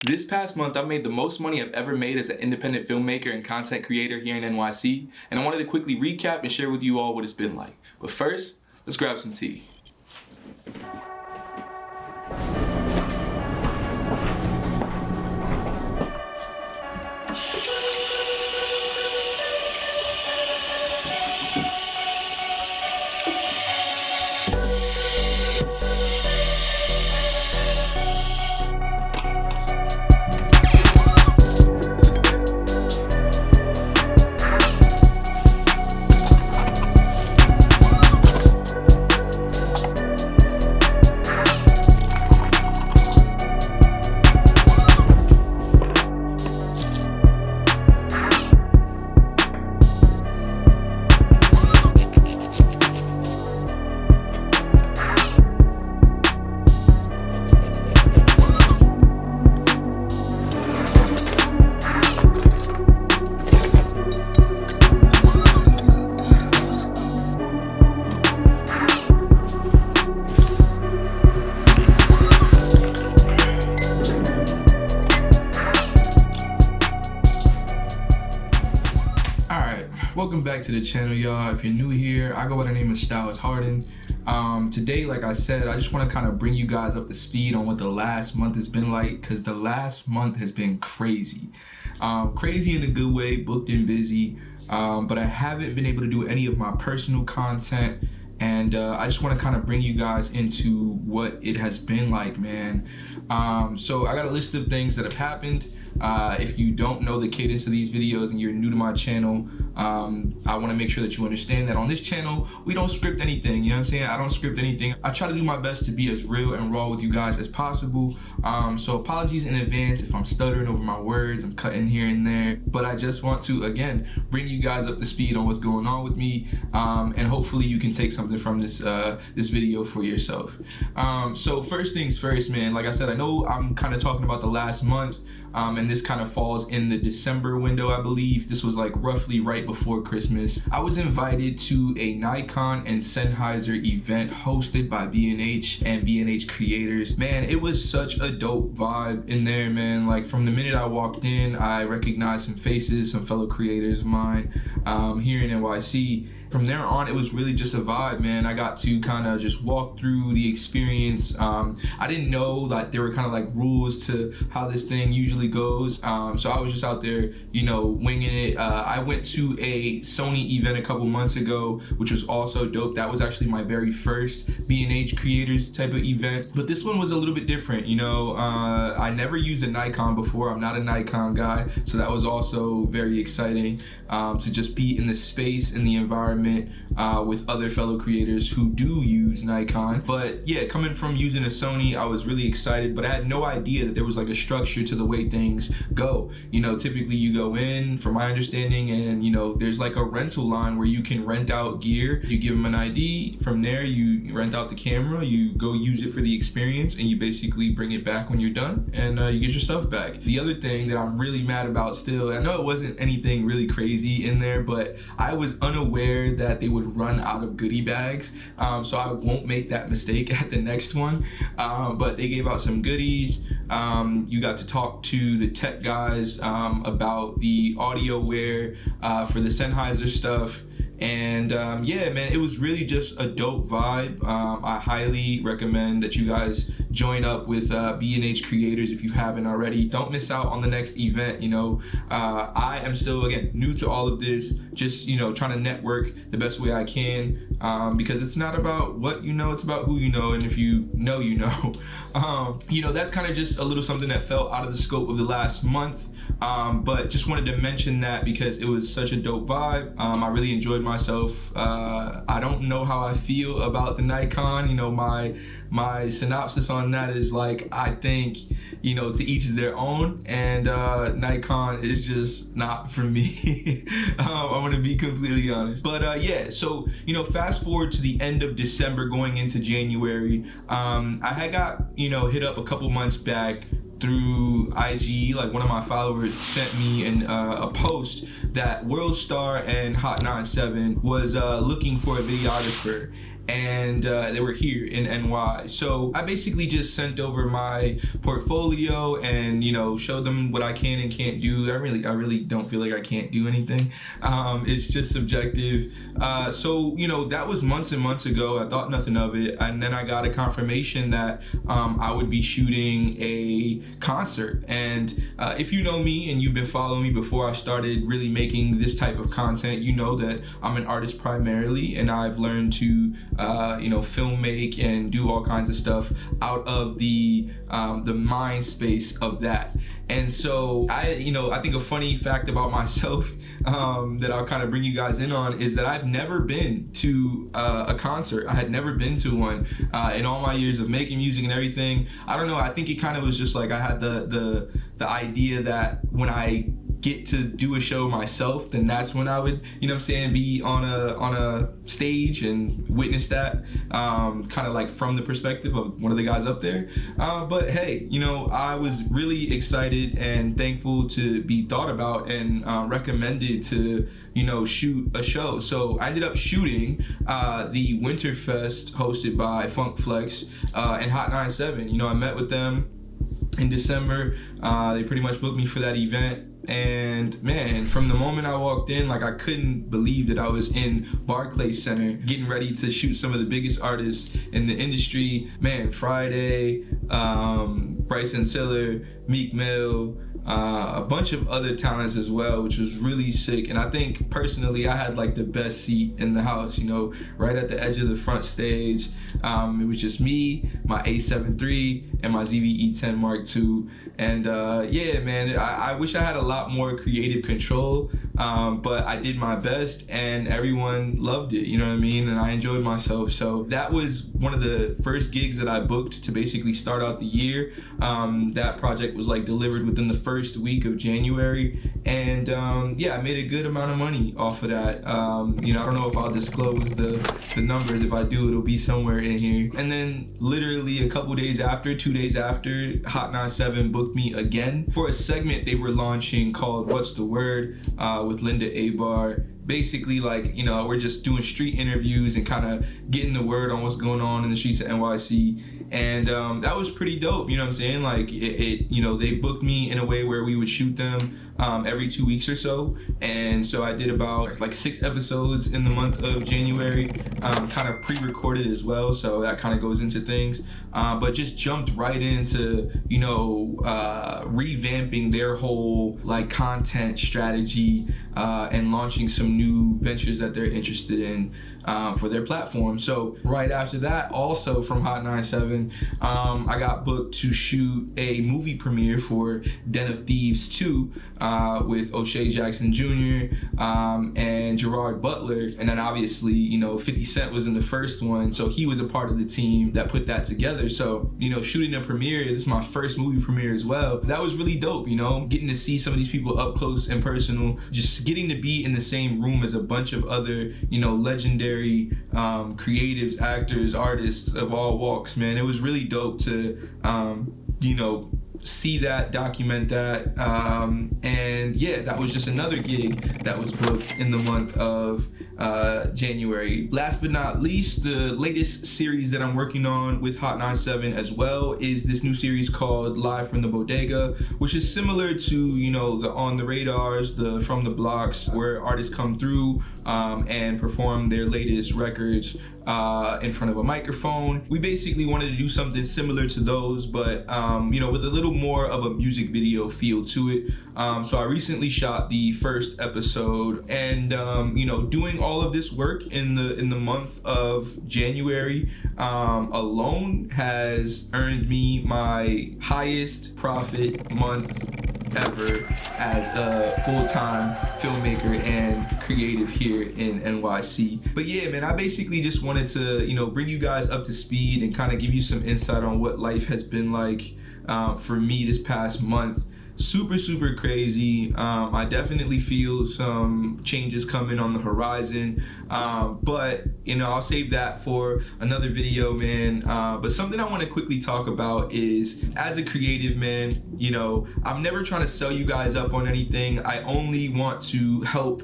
This past month, I made the most money I've ever made as an independent filmmaker and content creator here in NYC, and I wanted to quickly recap and share with you all what it's been like. But first, let's grab some tea. Welcome back to the channel, y'all. If you're new here, I go by the name of Styles Harden. Today, like I said, I just want to kind of bring you guys up to speed on what the last month has been like, because the last month has been crazy. Crazy in a good way, booked and busy, but I haven't been able to do any of my personal content, and I just want to kind of bring you guys into what it has been like, man. So I got a list of things that have happened. If you don't know the cadence of these videos and you're new to my channel, I want to make sure that you understand that on this channel, we don't script anything, you know what I'm saying? I don't script anything. I try to do my best to be as real and raw with you guys as possible. So apologies in advance if I'm stuttering over my words, I'm cutting here and there, but I just want to, again, bring you guys up to speed on what's going on with me, and hopefully you can take something from this video for yourself. So first things first, man, like I said, I know I'm kind of talking about the last month, and this kind of falls in the December window, I believe. This was like roughly right before Christmas. I was invited to a Nikon and Sennheiser event hosted by B&H and B&H creators. Man, it was such a dope vibe in there, man. Like from the minute I walked in, I recognized some faces, some fellow creators of mine here in NYC. From there on, it was really just a vibe, man. I got to kind of just walk through the experience. I didn't know that there were kind of like rules to how this thing usually goes. So I was just out there, you know, winging it. I went to a Sony event a couple months ago, which was also dope. That was actually my very first B&H creators type of event. But this one was a little bit different, you know. I never used a Nikon before. I'm not a Nikon guy. So that was also very exciting to just be in the space, in the environment, with other fellow creators who do use Nikon. But yeah, coming from using a Sony, I was really excited, but I had no idea that there was like a structure to the way things go. You know, typically you go in, from my understanding, and you know, there's like a rental line where you can rent out gear. You give them an ID, from there you rent out the camera, you go use it for the experience, and you basically bring it back when you're done, and you get your stuff back. The other thing that I'm really mad about still, I know it wasn't anything really crazy in there, but I was unaware that they would run out of goodie bags, so I won't make that mistake at the next one. But they gave out some goodies. You got to talk to the tech guys about the audio wear for the Sennheiser stuff. And yeah, man, it was really just a dope vibe. I highly recommend that you guys join up with B&H creators if you haven't already. Don't miss out on the next event. You know, I am still, again, new to all of this, just, you know, trying to network the best way I can, because it's not about what you know, it's about who you know, and if you know, you know. You know, that's kind of just a little something that fell out of the scope of the last month, but just wanted to mention that because it was such a dope vibe. I really enjoyed myself. I don't know how I feel about the Nikon. You know, my synopsis on that is like, I think, you know, to each is their own, and Nikon is just not for me. I'm gonna be completely honest. But yeah, so, you know, fast forward to the end of December going into January, I had got, you know, hit up a couple months back through IG. Like, one of my followers sent me a post that World Star and Hot 97 was looking for a videographer, and they were here in NY. So I basically just sent over my portfolio and, you know, showed them what I can and can't do. I really don't feel like I can't do anything. It's just subjective. So, you know, that was months and months ago. I thought nothing of it, and then I got a confirmation that I would be shooting a concert. And if you know me and you've been following me before I started really making this type of content, you know that I'm an artist primarily, and I've learned to you know, film make and do all kinds of stuff out of the mind space of that. And so I think a funny fact about myself that I'll kind of bring you guys in on is that I've never been to a concert. I had never been to one in all my years of making music and everything. I don't know, I think it kind of was just like I had the idea that when I get to do a show myself, then that's when I would, you know what I'm saying, be on a stage and witness that, kind of like from the perspective of one of the guys up there. But hey, you know, I was really excited and thankful to be thought about and recommended to, you know, shoot a show. So I ended up shooting the Winterfest hosted by Funk Flex and Hot 97. You know, I met with them in December. They pretty much booked me for that event. And man, from the moment I walked in, like I couldn't believe that I was in Barclays Center getting ready to shoot some of the biggest artists in the industry. Man, Friday, Bryson Tiller, Meek Mill, a bunch of other talents as well, which was really sick. And I think personally I had like the best seat in the house, you know, right at the edge of the front stage. It was just me, my A7 III, and my ZV-E10 Mark II. And yeah, man, I wish I had a lot more creative control, but I did my best and everyone loved it, you know what I mean? And I enjoyed myself. So that was one of the first gigs that I booked to basically start out the year. That project was like delivered within the first week of January, and yeah, I made a good amount of money off of that. You know, I don't know if I'll disclose the numbers. If I do, it'll be somewhere in here. And then literally a couple days after, 2 days after, Hot 97 booked me again for a segment they were launching called What's the Word with Linda Abar. Basically, like, you know, we're just doing street interviews and kind of getting the word on what's going on in the streets of NYC. And that was pretty dope, you know what I'm saying? Like, you know, they booked me in a way where we would shoot them every 2 weeks or so. And so I did about like 6 episodes in the month of January, kind of pre-recorded as well. So that kind of goes into things, but just jumped right into, you know, revamping their whole like content strategy and launching some new ventures that they're interested in for their platform. So right after that, also from Hot 97, I got booked to shoot a movie premiere for Den of Thieves 2 with O'Shea Jackson Jr. And Gerard Butler. And then obviously, you know, 50 Cent was in the first one, so he was a part of the team that put that together. So, you know, shooting a premiere, this is my first movie premiere as well. That was really dope, you know, getting to see some of these people up close and personal, just getting to be in the same room as a bunch of other, you know, legendary creatives, actors, artists of all walks, man. It was really dope to, you know, see that, document that, and yeah, that was just another gig that was booked in the month of January. Last but not least, the latest series that I'm working on with Hot 97 as well is this new series called Live from the Bodega, which is similar to, you know, the On the Radars, the From the Blocks, where artists come through and perform their latest records in front of a microphone. We basically wanted to do something similar to those, but you know, with a little more of a music video feel to it. So I recently shot the first episode, and you know, doing all of this work in the month of January alone has earned me my highest profit month ever as a full-time filmmaker and creative here in NYC. But yeah, man, I basically just wanted to, you know, bring you guys up to speed and kind of give you some insight on what life has been like for me this past month. super crazy. I definitely feel some changes coming on the horizon, but you know, I'll save that for another video, man. But something I want to quickly talk about is, as a creative, man, you know, I'm never trying to sell you guys up on anything. I only want to help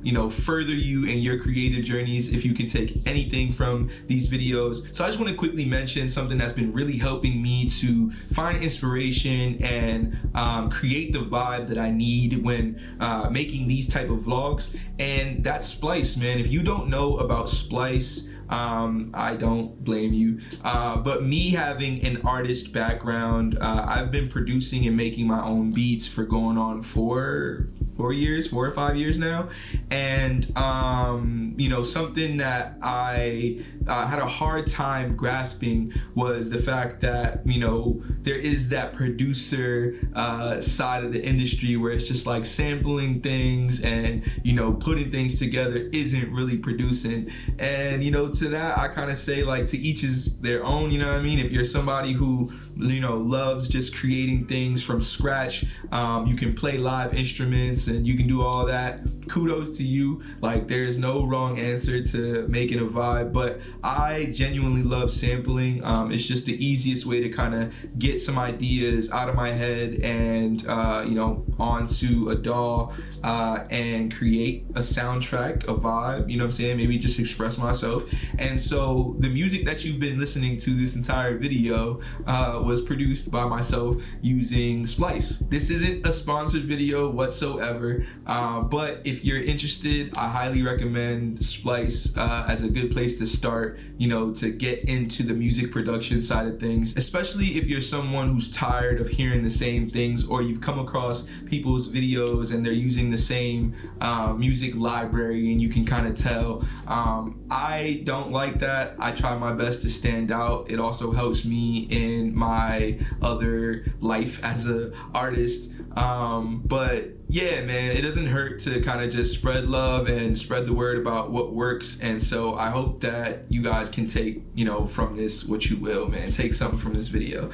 you know, further you in your creative journeys if you can take anything from these videos. So I just want to quickly mention something that's been really helping me to find inspiration and create the vibe that I need when making these type of vlogs, and that's Splice, man. If you don't know about Splice, I don't blame you, but me having an artist background, I've been producing and making my own beats for going on 4 or 5 years now, and you know, something that I had a hard time grasping was the fact that, you know, there is that producer side of the industry where it's just like sampling things and, you know, putting things together isn't really producing. And, you know, to that I kind of say, like, to each is their own, you know what I mean? If you're somebody who, you know, loves just creating things from scratch, you can play live instruments and you can do all that, kudos to you. Like, there's no wrong answer to making a vibe, but I genuinely love sampling. It's just the easiest way to kind of get some ideas out of my head and you know, onto a DAW and create a soundtrack, a vibe, you know what I'm saying? Maybe just express myself. And so the music that you've been listening to this entire video was produced by myself using Splice. This isn't a sponsored video whatsoever, but if you're interested, I highly recommend Splice as a good place to start, you know, to get into the music production side of things, especially if you're someone who's tired of hearing the same things, or you've come across people's videos and they're using the same music library and you can kind of tell. I don't like that. I try my best to stand out. It also helps me in my other life as an artist, but yeah, man, it doesn't hurt to kind of just spread love and spread the word about what works. And so I hope that you guys can take, you know, from this what you will, man. Take something from this video.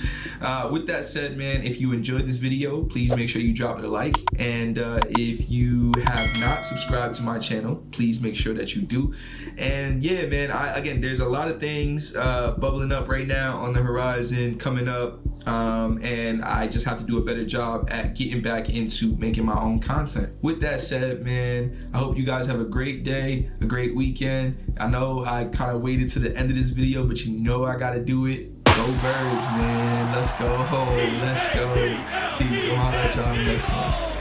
With that said, man, if you enjoyed this video, please make sure you drop it a like. And if you have not subscribed to my channel, please make sure that you do. And yeah, man, again, there's a lot of things bubbling up right now on the horizon coming up. And I just have to do a better job at getting back into making my own content. With that said, man, I hope you guys have a great day, a great weekend. I know I kind of waited to the end of this video, but you know I gotta do it. Go Birds, man. Let's go. Let's go. Peace. I'll holler at y'all in the next one.